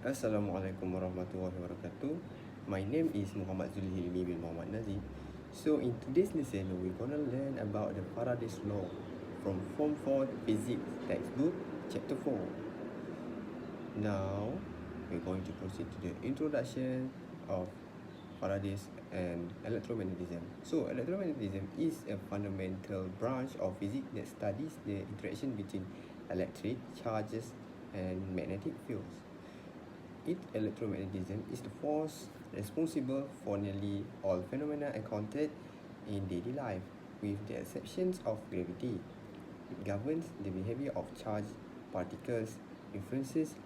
Assalamualaikum warahmatullahi wabarakatuh. My name is Muhammad Zulhilmi bin Muhammad Nazim. So in today's lesson, we're gonna learn about the Faraday's law from Form 4 Physics textbook, Chapter 4. Now, we're going to proceed to the introduction of Faraday's and electromagnetism. So, electromagnetism is a fundamental branch of physics that studies the interaction between electric charges and magnetic fields. Electromagnetism is the force responsible for nearly all phenomena encountered in daily life, with the exceptions of gravity. It governs the behavior of charged particles, influences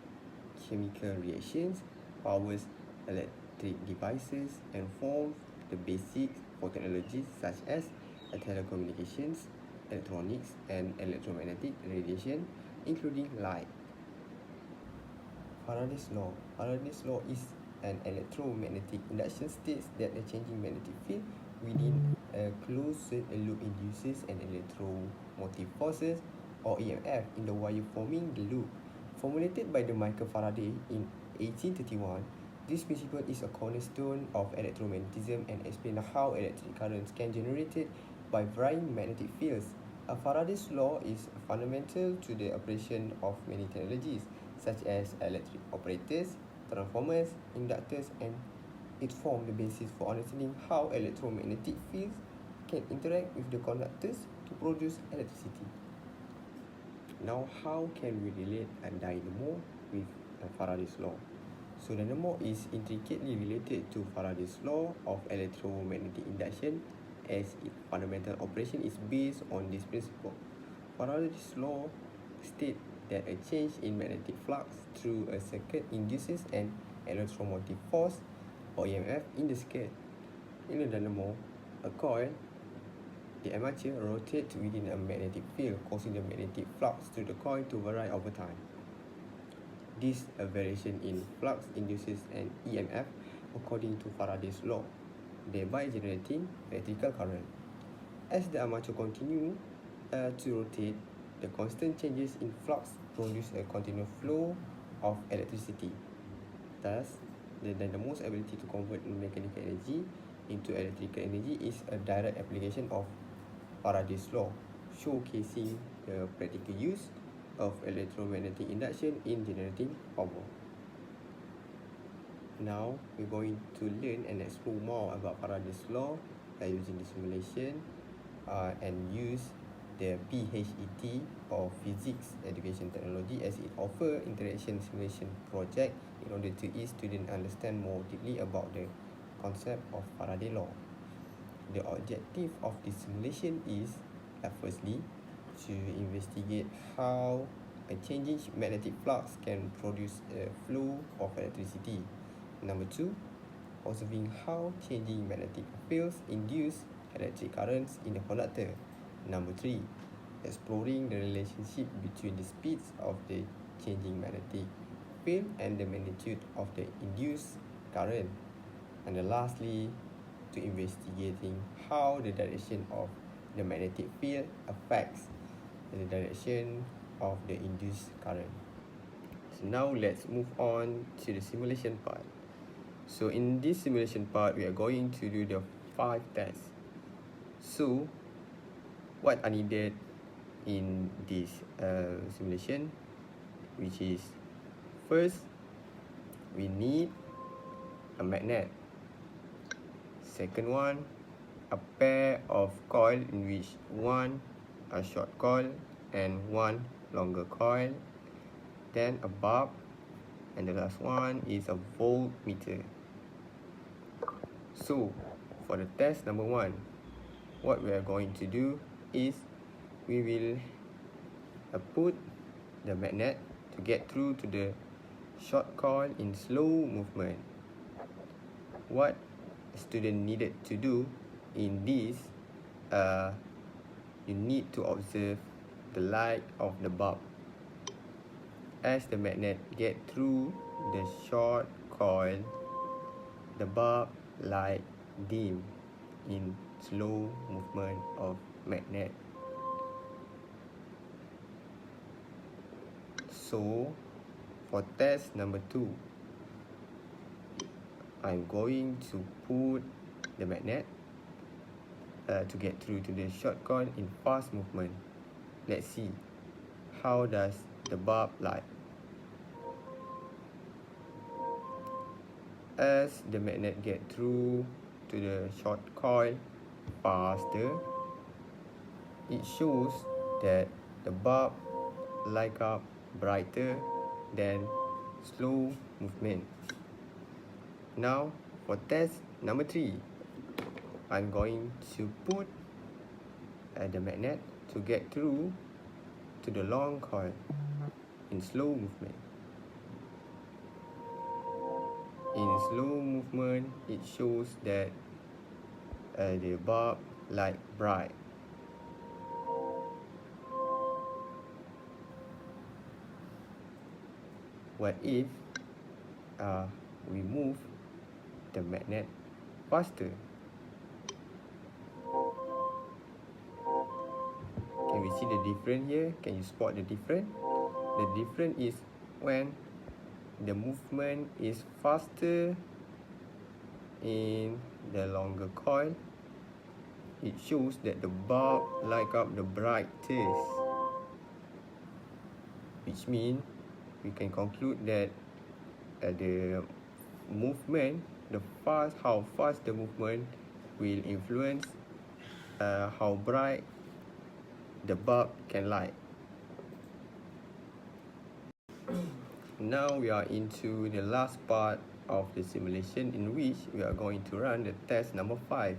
chemical reactions, powers electric devices, and forms the basics for technologies such as telecommunications, electronics, and electromagnetic radiation, including light. Faraday's law. Faraday's law is an electromagnetic induction states that a changing magnetic field within a closed loop induces an electromotive forces or EMF in the wire forming the loop. Formulated by the Michael Faraday in 1831, this principle is a cornerstone of electromagnetism and explains how electric currents can be generated by varying magnetic fields. Faraday's law is fundamental to the operation of many technologies, such as electric operators, transformers, inductors, and it forms the basis for understanding how electromagnetic fields can interact with the conductors to produce electricity. Now, how can we relate a dynamo with Faraday's law? So, dynamo is intricately related to Faraday's law of electromagnetic induction, as its fundamental operation is based on this principle. Faraday's law states that a change in magnetic flux through a circuit induces an electromotive force or EMF in the circuit. In a dynamo, a coil, the armature rotates within a magnetic field, causing the magnetic flux through the coil to vary over time. This variation in flux induces an EMF according to Faraday's law, thereby generating electrical current. As the armature continues to rotate, the constant changes in flux produce a continuous flow of electricity. Thus, the dynamo's ability to convert mechanical energy into electrical energy is a direct application of Faraday's law, showcasing the practical use of electromagnetic induction in generating power. Now, we're going to learn and explore more about Faraday's law by using the simulation and use the PhET or Physics Education Technology, as it offers interaction simulation project in order to each student understand more deeply about the concept of Faraday law. The objective of this simulation is firstly to investigate how a changing magnetic flux can produce a flow of electricity. Number 2, observing how changing magnetic fields induce electric currents in the conductor. Number 3, exploring the relationship between the speeds of the changing magnetic field and the magnitude of the induced current. And lastly, to investigating how the direction of the magnetic field affects the direction of the induced current. So now let's move on to the simulation part. So in this simulation part, we are going to do the 5 tests. So what are needed in this simulation, which is first, we need a magnet. Second one, a pair of coil in which one a short coil and one longer coil. Then a bulb, and the last one is a voltmeter. So for the test number 1, what we are going to do is we will put the magnet to get through to the short coil in slow movement. What a student needed to do in this, you need to observe the light of the bulb. As the magnet get through the short coil, the bulb light dim in slow movement of magnet. So for test number 2, I'm going to put the magnet to get through to the short coil in fast movement. Let's see how does the bulb light. As the magnet get through to the short coil faster, it shows that the bulb light up brighter than slow movement. Now for test number 3, I'm going to put the magnet to get through to the long coil in slow movement. In slow movement, it shows that the bulb light bright. What if we move the magnet faster? Can we see the difference here? Can you spot the difference? The difference is when the movement is faster in the longer coil, it shows that the bulb light up the brightest, which means we can conclude that the movement, how fast the movement will influence how bright the bulb can light. Now we are into the last part of the simulation, in which we are going to run the test number 5.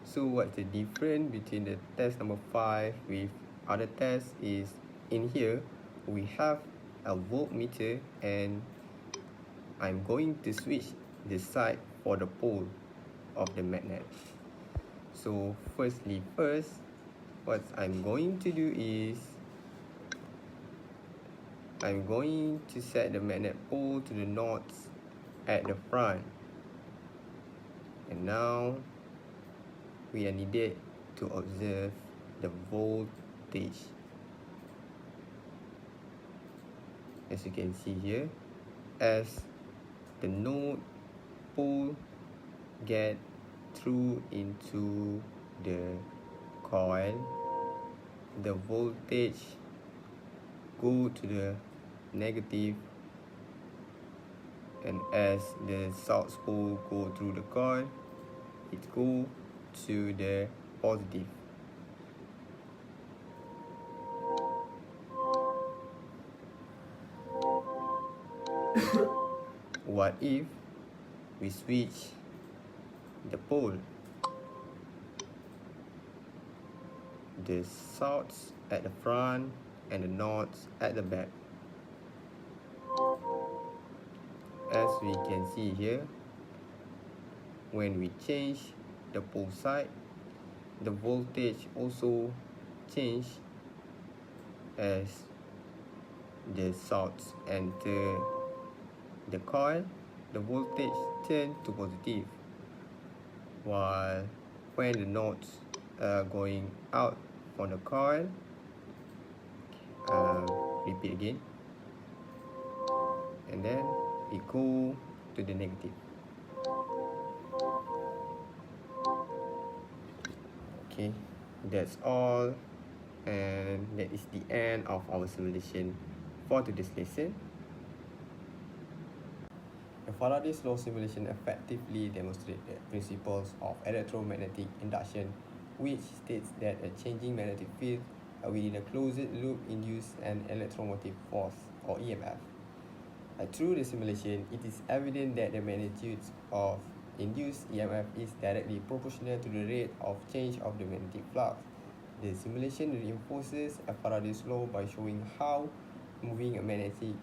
So what's the difference between the test number 5 with other tests is, in here we have a voltmeter, and I'm going to switch the side for the pole of the magnet. So first, what I'm going to do is I'm going to set the magnet pole to the nodes at the front. And now we are needed to observe the voltage. As you can see here, as the node pole get through into the coil, the voltage go to the negative, and as the south pole go through the coil, it go to the positive. What if we switch the pole? The souths at the front and the norths at the back. As we can see here, when we change the pole side, the voltage also change. As the souths enter the coil, the voltage turn to positive, while when the norths are going out from the coil, repeat again, and then it go to the negative. Okay, that's all, and that is the end of our simulation for today's lesson. The Faraday's law simulation effectively demonstrates the principles of electromagnetic induction, which states that a changing magnetic field within a closed loop induces an electromotive force, or EMF. Through the simulation, it is evident that the magnitude of induced EMF is directly proportional to the rate of change of the magnetic flux. The simulation reinforces Faraday's law by showing how moving a magnetic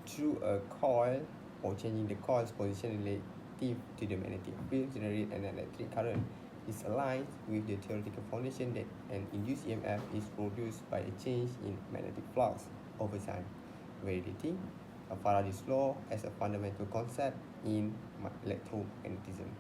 through a coil or changing the coil's position relative to the magnetic field generate an electric current. This aligns with the theoretical foundation that an induced EMF is produced by a change in magnetic flux over time, validating Faraday's law as a fundamental concept in electromagnetism.